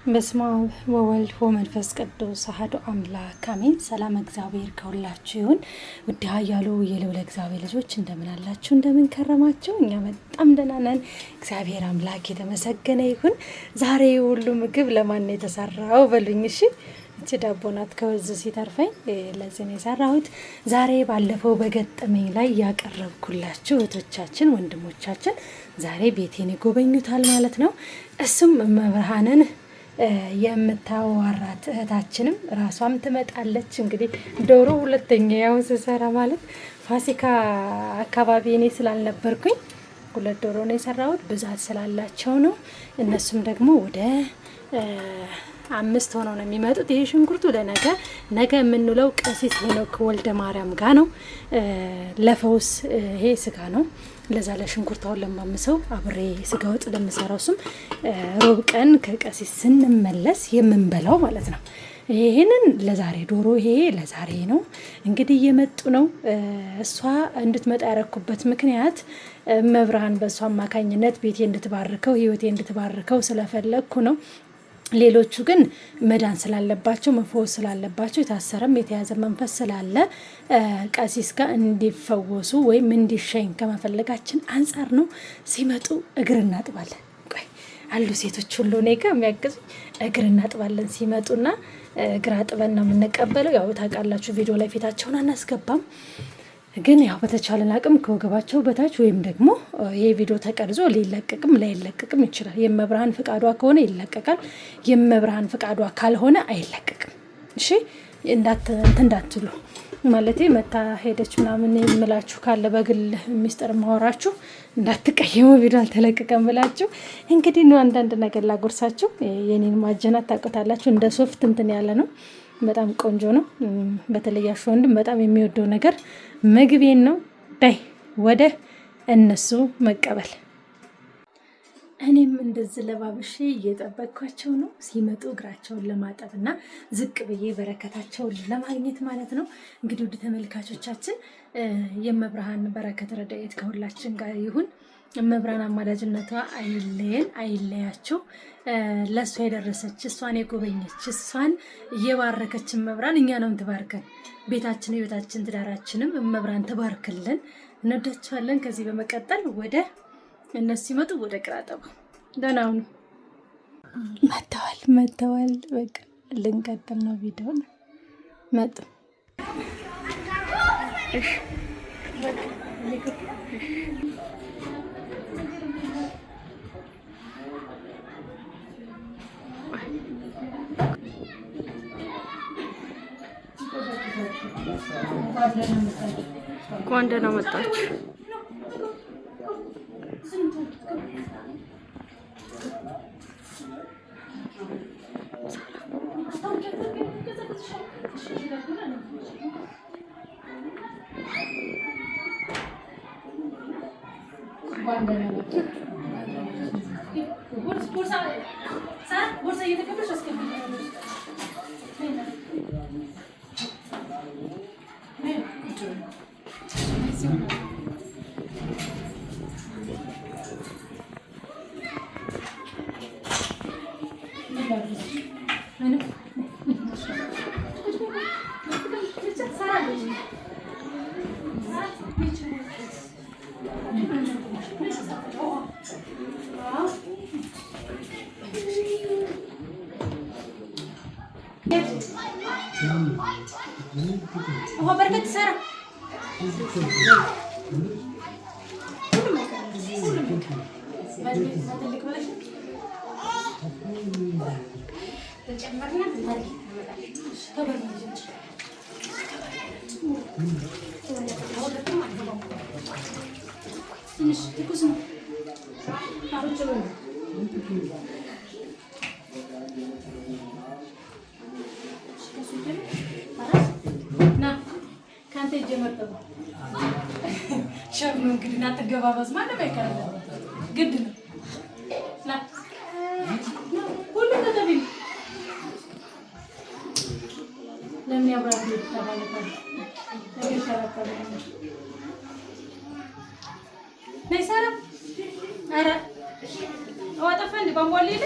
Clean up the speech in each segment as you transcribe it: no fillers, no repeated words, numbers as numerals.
በስመ አብ ወወልድ ወመንፈስ ቅዱስ አሐዱ አምላክ አሜን። ሰላም እግዚአብሔር ከሁላችሁ ይሁን። ውድ ኃያሉ የልዑል እግዚአብሔር ልጆች እንደምን አላችሁ? እንደምን ከረማችሁ? እኛ በጣም ደህና ነን። እግዚአብሔር አምላክ የተመሰገነ ይሁን። ዛሬ ሁሉ ምግብ ለማን ነው የተሰራው በሉኝ። እሺ እቺ ዳቦ ናት ከወዝ ሲተርፈኝ ለዚህ ነው የሰራሁት። ዛሬ ባለፈው በገጠመኝ ላይ ያቀረብኩላችሁ እህቶቻችን ወንድሞቻችን ዛሬ ቤቴን ይጎበኙታል ማለት ነው። እሱም መብርሃንን የምታዋራት እህታችንም ራሷም ትመጣለች። እንግዲህ ዶሮ ሁለተኛ ያው ስሰራ ማለት ፋሲካ አካባቢ እኔ ስላልነበርኩኝ 2 ዶሮ ነው የሰራሁት። ብዛት ስላላቸው ነው። እነሱም ደግሞ ወደ 5 ሆነው ነው የሚመጡት። ይሄ ሽንኩርቱ ነገ የምንውለው ቀሲስ ሄኖክ ወልደ ማርያም ጋር ነው ለፈውስ። ይሄ ስጋ ነው ለዛ ለሽንኩርታውን ለማምሰው አብሬ ስጋ ወጥ ለምሰራው እሱም ሮብ ቀን ከቀሲስ ስንመለስ የምንበላው ማለት ነው። ይሄንን ለዛሬ ዶሮ ይሄ ለዛሬ ነው። እንግዲህ እየመጡ ነው። እሷ እንድትመጣ ያረኩበት ምክንያት መብርሃን በእሷ አማካኝነት ቤቴ እንድትባርከው ህይወቴ እንድትባርከው ስለፈለግኩ ነው። ሌሎቹ ግን መዳን ስላለባቸው መፈወስ ስላለባቸው የታሰረም የተያዘ መንፈስ ስላለ ቀሲስ ጋር እንዲፈወሱ ወይም እንዲሸኝ ከመፈለጋችን አንጻር ነው። ሲመጡ እግር እናጥባለን። ቆይ አሉ ሴቶች ሁሉ እኔ ጋር የሚያግዙ እግር እናጥባለን። ሲመጡና እግር አጥበን ነው የምንቀበለው። ያው ታውቃላችሁ ቪዲዮ ላይ ፊታቸውን አናስገባም። ግን ያው በተቻለን አቅም ከወገባቸው በታች ወይም ደግሞ ይሄ ቪዲዮ ተቀርጾ ሊለቀቅም ላይለቀቅም ይችላል። የመብርሃን ፍቃዷ ከሆነ ይለቀቃል። የመብርሃን ፍቃዷ ካልሆነ አይለቀቅም። እሺ እንዳትሉ ማለቴ መታ ሄደች ምናምን የምላችሁ ካለ በግል ሚስጥር ማወራችሁ እንዳትቀየሙ። ቪዲዮ አልተለቀቀም ብላችሁ እንግዲህ ነው አንዳንድ ነገር ላጎርሳችሁ። የኔን ማጀናት ታውቁታላችሁ። እንደ ሶፍት እንትን ያለ ነው። በጣም ቆንጆ ነው። በተለይ አሹ ወንድም በጣም የሚወደው ነገር ምግቤን ነው። ዳይ ወደ እነሱ መቀበል። እኔም እንደዚህ ለባብሼ እየጠበቅኳቸው ነው ሲመጡ እግራቸውን ለማጠብ እና ዝቅ ብዬ በረከታቸውን ለማግኘት ማለት ነው። እንግዲህ ውድ ተመልካቾቻችን የመብርሃን በረከት ረድኤት ከሁላችን ጋር ይሁን። መብርሃን አማላጅነቷ አይለየን አይለያቸው። ለእሷ የደረሰች እሷን የጎበኘች እሷን እየባረከችን መብርሃን እኛ ነው ትባርከን። ቤታችን ህይወታችን ትዳራችንም መብርሃን ትባርክልን። እንወዳቸዋለን። ከዚህ በመቀጠል ወደ እነሱ ሲመጡ ወደ ግራ ጠባ ደህናውኑ መተዋል። በቃ ልንቀጥል ነው ቪዲዮን መጡ። እሺ በቃ እንኳን ደህና መጣችሁ። በርከት ሰራ ሸፍ ነው እንግዲህ እናትገባበዝ ማንም አይቀርም። ግድ ነው ሁሉ ተተቢ ለሚያብራት ተባለታል ለሚሸራከለ ነይ ሰራ አረ አዋጣፈን ባንቧል ይል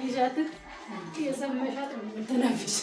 ይዣት የሰመሻት ነው ተናፍሽ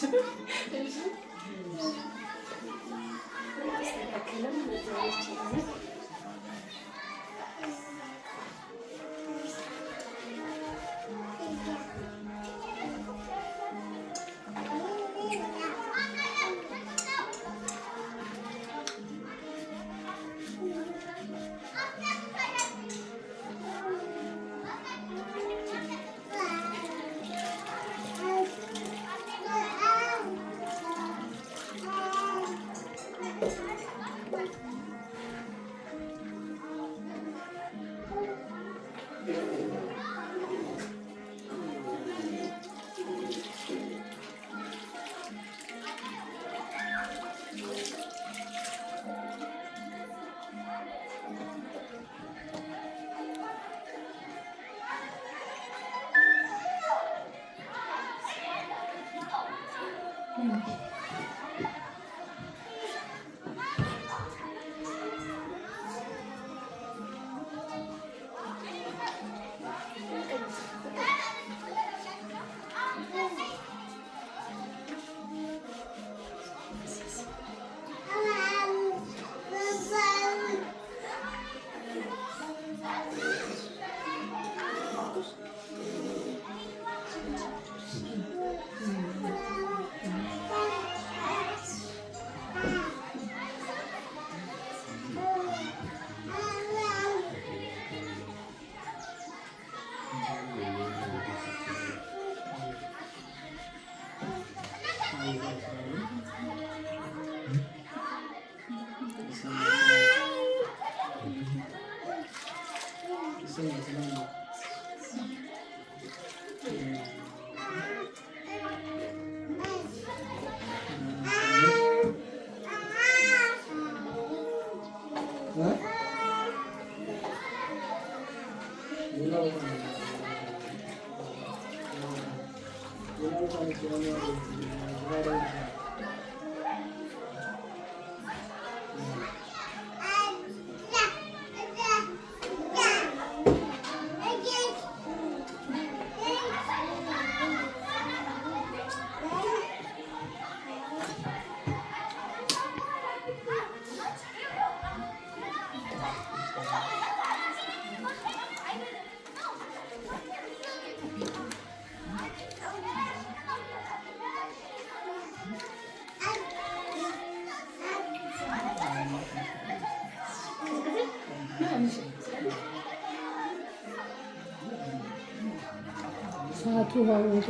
ሰዓቱ ወደ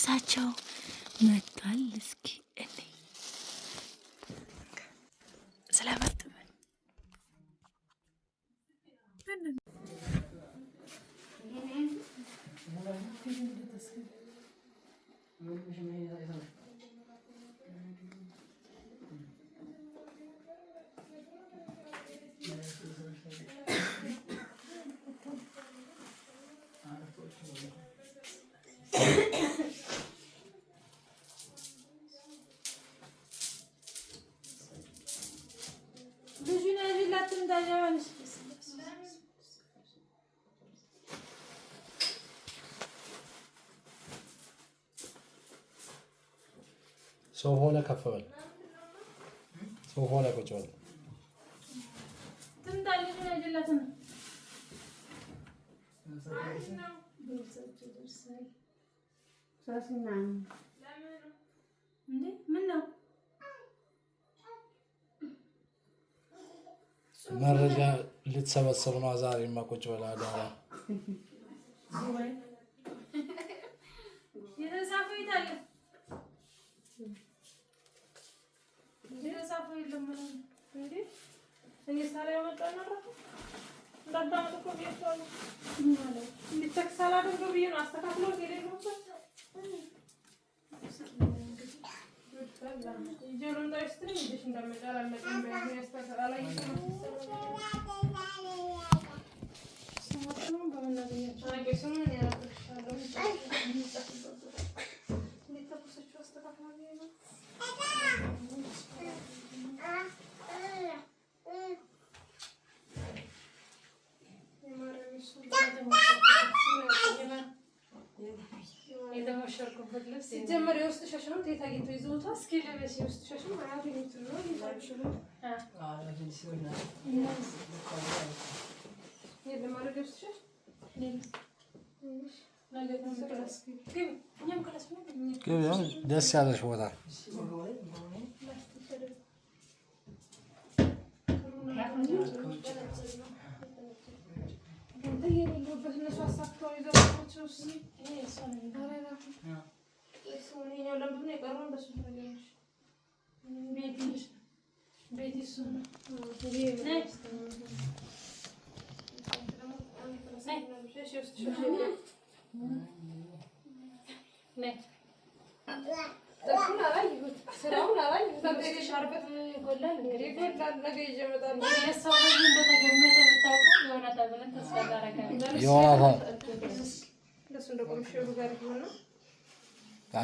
ልብሳቸው መጥቷል። እስኪ እኔ ስለመጥበን ሰው ሆነ ከፍ በል ሰው ሆነ ቁጭ በል መረጃ ልትሰበሰብ ነው ዛሬማ ቁጭ በል አዳራ ሲጀመር የውስጥ ሸሽነው ተይታ አግኝቶ ይዘውታል። እስኪ ለበስ የውስጥ ሸሽነው አያገኙት ነው ይታሽሉ የለማረግ የውስጥ ሸሽ ደስ ያለሽ ቦታ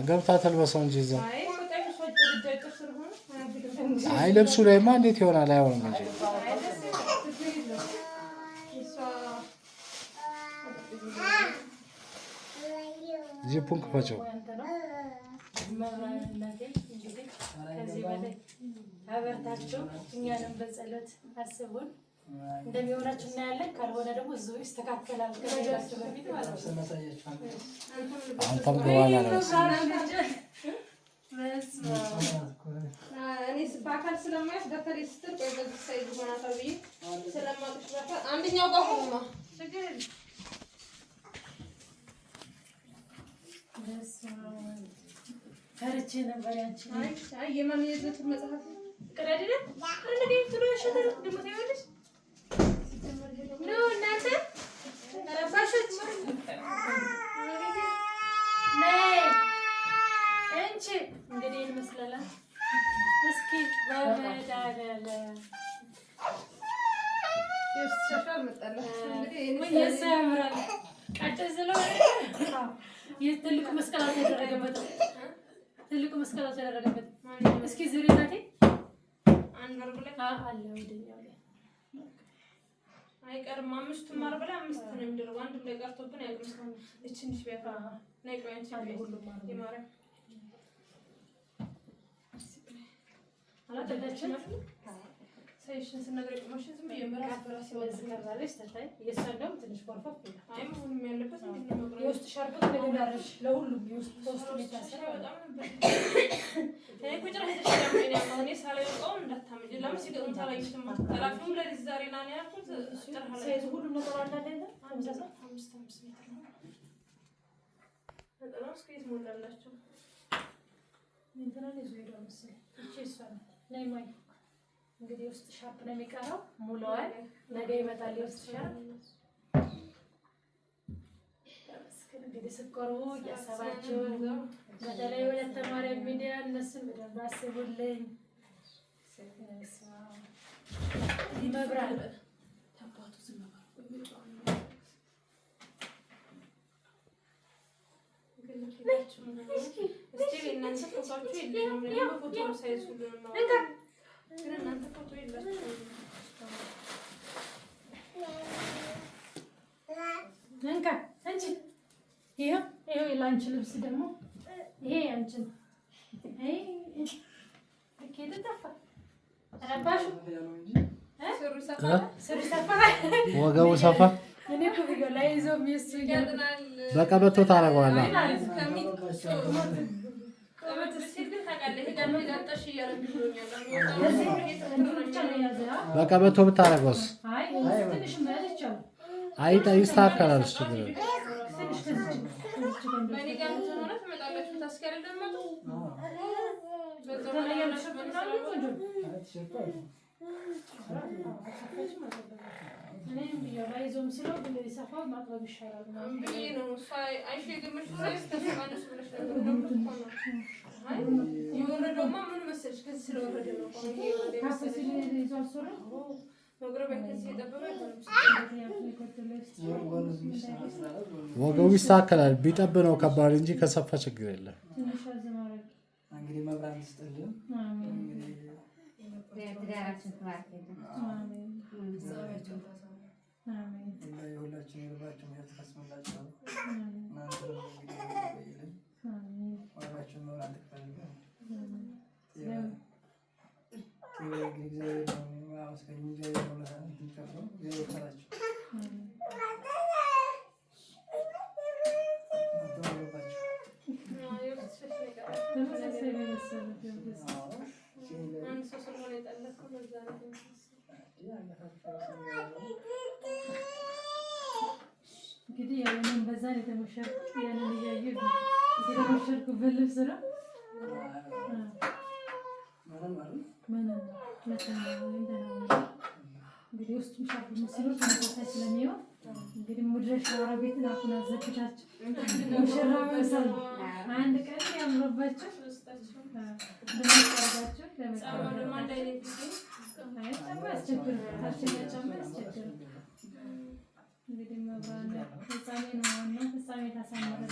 ገብታ ተልበሰው እንጂ እዛ አይ ልብሱ ላይማ እንዴት ይሆናል? አይሆንም እንጂ ጂፑን ክፈችው። አበርታችሁ እኛንም በጸሎት አስቡን። እንደሚሆናችሁ እናያለን። ካልሆነ ደግሞ እዚሁ ይስተካከላል። ከመሄዳችሁ በፊት ማለት ነው። አንተም ገባና ነው እኔ በአካል ስለማያት በተለይ ስትል ቆይ በዚህ ሳይዝ ሆናታ ብዬ ስለማጥሽ በቃ አንደኛው ጋር ሆኖ ችግር ፈርቼ ነበር ያንቺ አይ የማን የዘት መጽሐፍ ቀዳደደ አንዴ ትሮሽተር ደግሞ ታይወልሽ ነው እናንተ ረባሾች ነይ እንቺ እንግዲህ ይመስላል። እስኪ በመዳለለ የስተሻል መጣላ እንግዲህ ወይ ያሳምራል። ቀጭን ስለሆነ የትልቁ መስቀል ተደረገበት ትልቁ መስቀል ተደረገበት። እስኪ ዝሪ እናቴ አንበር ብለ አለ ወደኛው ላይ አይቀርም። አምስቱን ማር ብለ አምስት ነው የሚደረው። አንድ ላይ ቀርቶብን ያቅርም እቺንሽ ቢያታ ናይ ቆይ አንቺ አለ ሁሉ ማር ይማረ አላደረችም ሳይሽን ስነግረኝ ቆመሽን ዝም ብዬ መራስ በራስ ይወዝከራለሽ ተታይ እየሰደም ትንሽ ቆርፈፍ ይላል። አይ ምንም ያለበት ምንድን ነው የውስጥ ሻርፕ ነገራሽ ለሁሉም የውስጥ ሶስት ሊታሰራ በጣም ነበር። እኔ ቁጭራ ሄደሽ ደግሞ እኔ ሳላየው እንዳታመጪ ለምን ሲገጥም ታላይሽም ተላፊም ለዚህ ዛሬ ላኔ ያልኩት ሳይዝ ሁሉም ነገር አንድ አይደለም። 5 ሜትር ነው። በጣም ስኩት ሞላላችሁ እንትናን ይዞ ሄዷል መሰለኝ። እቺ እሷ ናት። ነይ ማይ እንግዲህ ውስጥ ሻርፕ ነው የሚቀረው። ሙሉዋል ነገ ይመጣል የውስጥ ሻርፕ። እንግዲህ ስትቆርቡ እያሰባችሁ በተለይ ወለተ ማርያም ሚዲያ እነሱን በደንብ አስቡልኝ። መብራት ታባቱ ይሄው የላንቺ ልብስ ደግሞ ይሄ አንቺን ወገቡ ሰፋ በቀበቶ ታደርገዋለህ። በቀበቶ ብታደርገውስ? አይ ይስተካከላል። እሱ ችግር የለም። ወገቡ ይስተካከላል። ቢጠብ ነው ከባድ እንጂ ከሰፋ ችግር የለም። እንግዲህ መብራት ይስጥልን። ሁላችን የልባችሁን ያስፈጽምላችሁ። እናንተንም እንግዲህ ይልን ዋጋችሁን መብራት ትክፈልልን። እንግዲህ ያንን በዛን የተመሸርኩት ያንን እያዩ የተመሸርኩበት ልብስ ነው። እንግዲህ ውስጡ ሻርፕ መስሎ ተመሳሳይ ስለሚሆን እንግዲህ ሙድረሻ ቤትን አሁን አዘግታችሁ ሙሽራ መሰል አንድ ቀን ያምሮባችሁ ለማስቀረባችሁ እንግዲህ መብራን ፍጻሜ ነው ዋናው። ፍጻሜ ታሳምረን